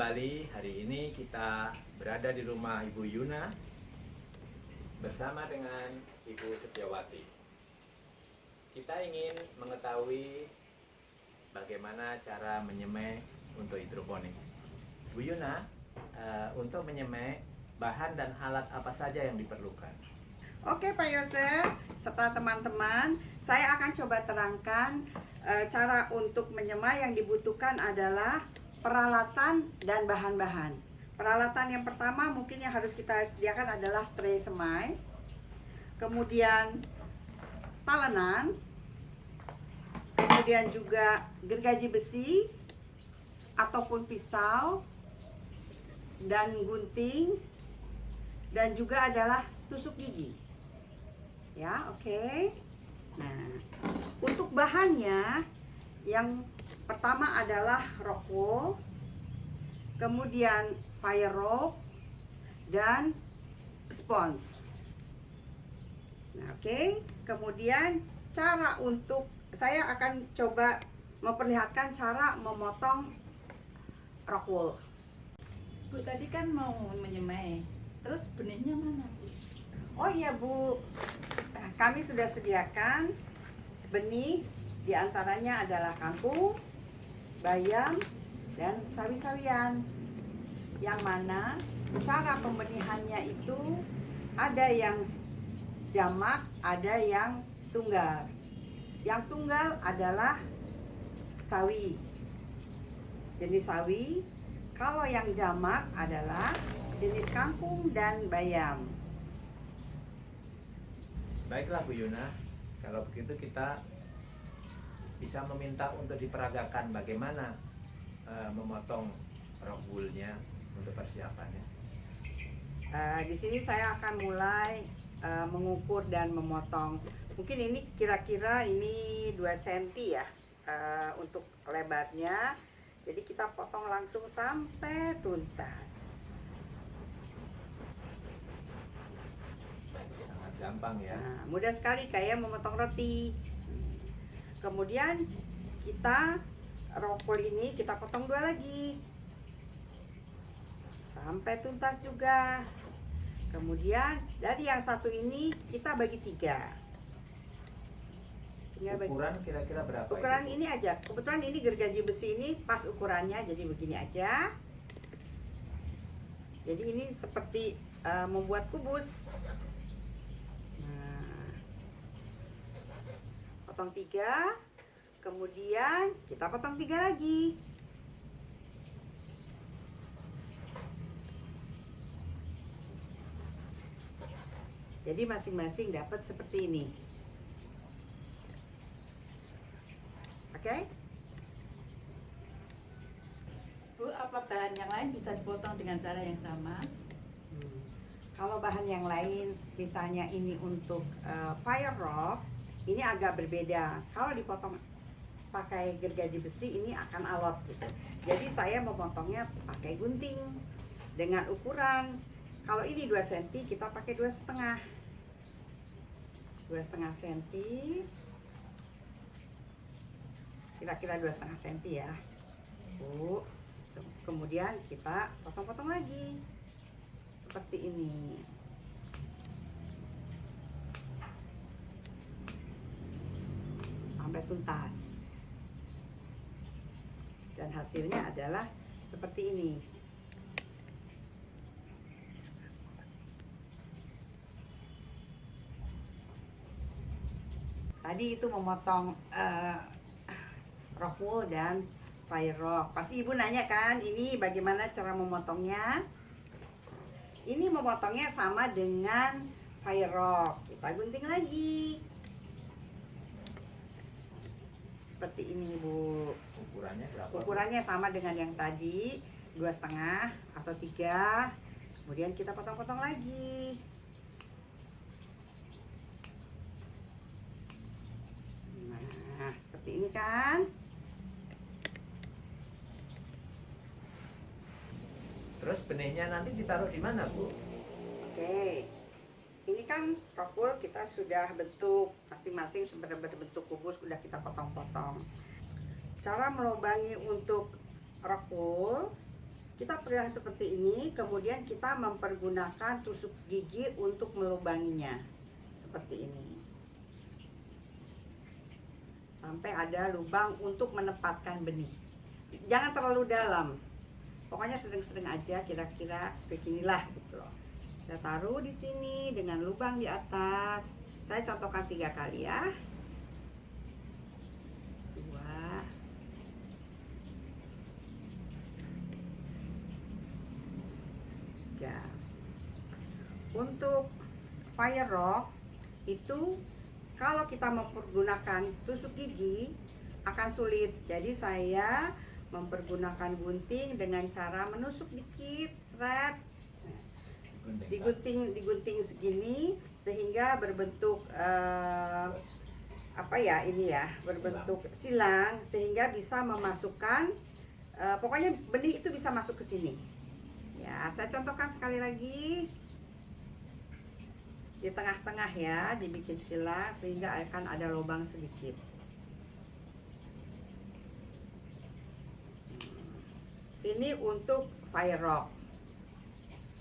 kembali. Hari ini kita berada di rumah Ibu Yuna bersama dengan Ibu Setiawati. Kita ingin mengetahui bagaimana cara menyemai untuk hidroponik. Bu Yuna, untuk menyemai, bahan dan alat apa saja yang diperlukan? Oke Pak Yosef, serta teman-teman, saya akan coba terangkan cara untuk menyemai. Yang dibutuhkan adalah peralatan dan bahan-bahan. Peralatan yang pertama mungkin yang harus kita sediakan adalah tray semai, kemudian talenan, kemudian juga gergaji besi ataupun pisau dan gunting, dan juga adalah tusuk gigi. Ya, oke. Nah, untuk bahannya yang pertama adalah rock wool, kemudian fire rope, dan spons. Nah, oke. Kemudian cara untuk saya akan coba memperlihatkan cara memotong rock wool. Bu, tadi kan mau menyemai, terus benihnya mana, Bu? Oh iya Bu, kami sudah sediakan benih, diantaranya adalah kangkung, bayam, dan sawi-sawian. Yang mana cara pembenihannya itu ada yang jamak, ada yang tunggal. Yang tunggal adalah sawi, jenis sawi. Kalau yang jamak adalah jenis kangkung dan bayam. Baiklah Bu Yuna, kalau begitu kita bisa meminta untuk diperagakan bagaimana memotong rock wool-nya untuk persiapannya. Di sini saya akan mulai mengukur dan memotong. Mungkin ini kira-kira ini 2 cm ya untuk lebarnya. Jadi kita potong langsung sampai tuntas. Sangat gampang ya. Nah, mudah sekali kayak memotong roti. Kemudian kita rokol ini kita potong 2 lagi sampai tuntas juga. Kemudian dari yang satu ini kita bagi 3. Ukuran kira-kira berapa? Ukuran ini aja. Kebetulan ini gergaji besi ini pas ukurannya, jadi begini aja. Jadi ini seperti membuat kubus. Nah, potong 3, kemudian kita potong 3 lagi. Jadi masing-masing dapat seperti ini. Oke? Bu, apa bahan yang lain bisa dipotong dengan cara yang sama? Kalau bahan yang lain, misalnya ini untuk fire rock, ini agak berbeda. Kalau dipotong pakai gergaji besi, ini akan alot gitu. Jadi saya memotongnya pakai gunting dengan ukuran. Kalau ini 2 cm, kita pakai 2,5 cm. Kira-kira 2,5 cm ya. Bu. Kemudian kita potong-potong lagi seperti ini. Sampai tuntas. Dan hasilnya adalah seperti ini. Tadi itu memotong rock wool dan fire rock. Pasti ibu nanya kan, ini bagaimana cara memotongnya? Ini memotongnya sama dengan fire rock. Kita gunting lagi seperti ini Bu. Ukurannya berapa? Ukurannya sama dengan yang tadi, 2,5 atau 3. Kemudian kita potong-potong lagi. Nah, seperti ini kan. Terus benihnya nanti ditaruh di mana, Bu? Oke. Ini kan rock wool kita sudah bentuk masing-masing berbentuk kubus, sudah kita potong-potong. Cara melubangi untuk rock wool, Kita pegang seperti ini, kemudian kita mempergunakan tusuk gigi untuk melubanginya. Seperti ini. Sampai ada lubang untuk menempatkan benih. Jangan terlalu dalam. Pokoknya sedang-sedang aja, kira-kira seginilah gitu loh. Kita taruh di sini dengan lubang di atas. Saya contohkan 3 kali ya. 2. Ya. Untuk fire rock itu kalau kita mempergunakan tusuk gigi akan sulit. Jadi saya mempergunakan gunting dengan cara menusuk dikit, thread, digunting segini sehingga berbentuk apa ya ini ya, berbentuk silang sehingga bisa memasukkan pokoknya benih itu bisa masuk ke sini. Ya, saya contohkan sekali lagi. Di tengah-tengah ya, dibikin silang sehingga akan ada lubang sedikit. Ini untuk fire rock.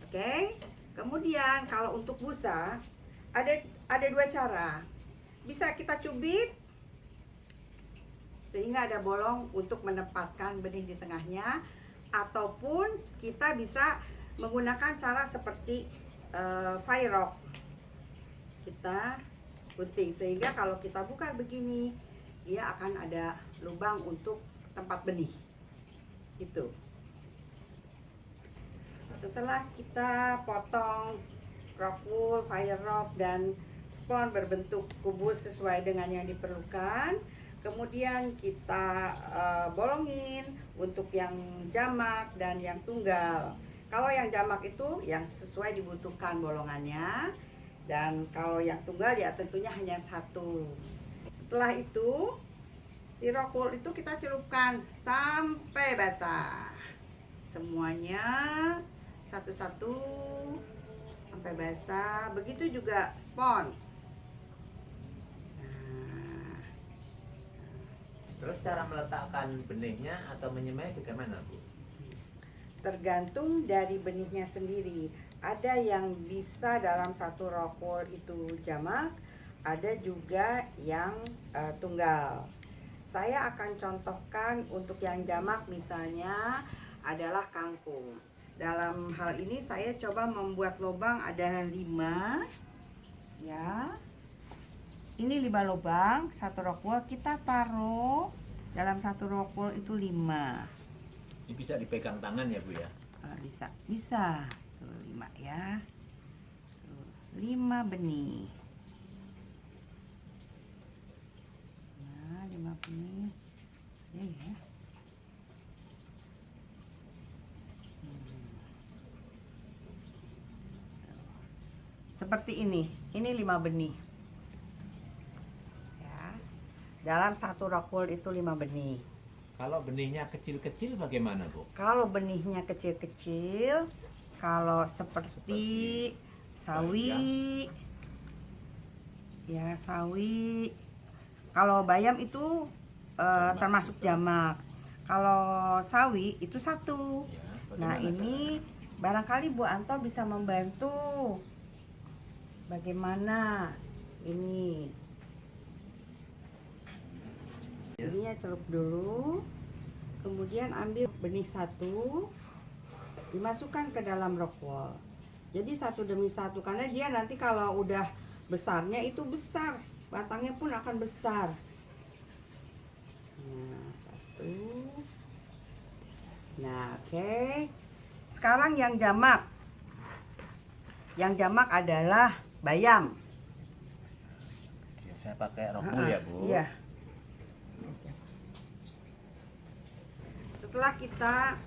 Oke. Kemudian kalau untuk busa ada 2 cara. Bisa kita cubit sehingga ada bolong untuk menempatkan benih di tengahnya, ataupun kita bisa menggunakan cara seperti fire rock. Kita gunting sehingga kalau kita buka begini dia akan ada lubang untuk tempat benih. Itu. Setelah kita potong rock wool, fire rock dan spon berbentuk kubus sesuai dengan yang diperlukan, kemudian kita bolongin untuk yang jamak dan yang tunggal. Kalau yang jamak itu yang sesuai dibutuhkan bolongannya, dan kalau yang tunggal ya tentunya hanya 1. Setelah itu si rock wool itu kita celupkan sampai basah semuanya, satu-satu sampai basah. Begitu juga spons. Terus cara meletakkan benihnya atau menyemai bagaimana, Bu? Tergantung dari benihnya sendiri. Ada yang bisa dalam satu rock wool itu jamak, ada juga yang tunggal. Saya akan contohkan untuk yang jamak misalnya adalah kangkung. Dalam hal ini saya coba membuat lubang ada 5 ya. Ini 5 lubang, satu rock wool kita taruh dalam satu rock wool itu 5. Ini bisa dipegang tangan ya, Bu ya? Bisa. Tuh, 5 ya. Tuh, 5 benih. Nah, 5 benih. Ya. Seperti ini 5 benih ya. Dalam satu rock wool itu 5 benih. Kalau benihnya kecil-kecil bagaimana, Bu? Kalau benihnya kecil-kecil, kalau seperti sawi ya, sawi. Kalau bayam itu termasuk jamak. Kalau sawi itu 1. Ya, Nah, ini barangkali Bu Anto bisa membantu. Bagaimana ini? Jadinya celup dulu, kemudian ambil benih 1, dimasukkan ke dalam rock wool. Jadi 1 demi 1, karena dia nanti kalau udah besarnya itu besar, batangnya pun akan besar. Nah, 1. Nah, oke. Sekarang yang jamak. Yang jamak adalah bayam. Ya, saya pakai rock wool ya, Bu? Iya. Setelah kita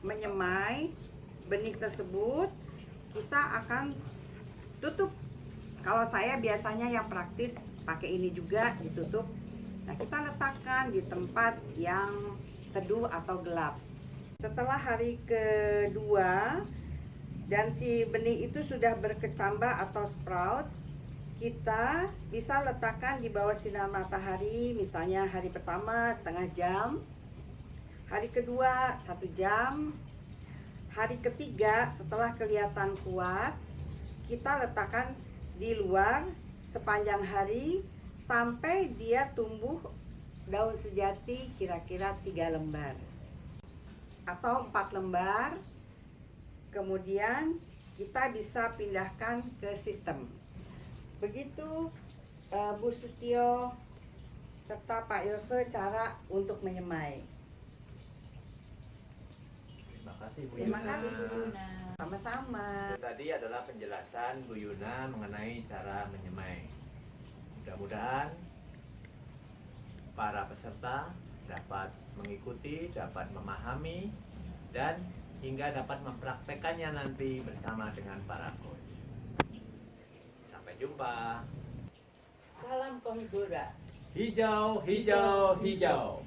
menyemai benih tersebut, kita akan tutup. Kalau saya biasanya yang praktis pakai ini juga, ditutup. Nah, kita letakkan di tempat yang teduh atau gelap. Setelah hari kedua dan si benih itu sudah berkecambah atau sprout, kita bisa letakkan di bawah sinar matahari. Misalnya hari pertama setengah jam, hari kedua 1 jam, hari ketiga setelah kelihatan kuat, kita letakkan di luar sepanjang hari sampai dia tumbuh daun sejati kira-kira 3 lembar atau 4 lembar. Kemudian kita bisa pindahkan ke sistem. Begitu Bu Setio serta Pak Yose cara untuk menyemai. Terima kasih Bu Terima Yuna. kasih, Bu Yuna. Sama-sama. Itu tadi adalah penjelasan Bu Yuna mengenai cara menyemai. Mudah-mudahan para peserta dapat mengikuti, dapat memahami, dan hingga dapat mempraktekannya nanti bersama dengan para coach. Sampai jumpa. Salam Konggora. Hijau, hijau, hijau.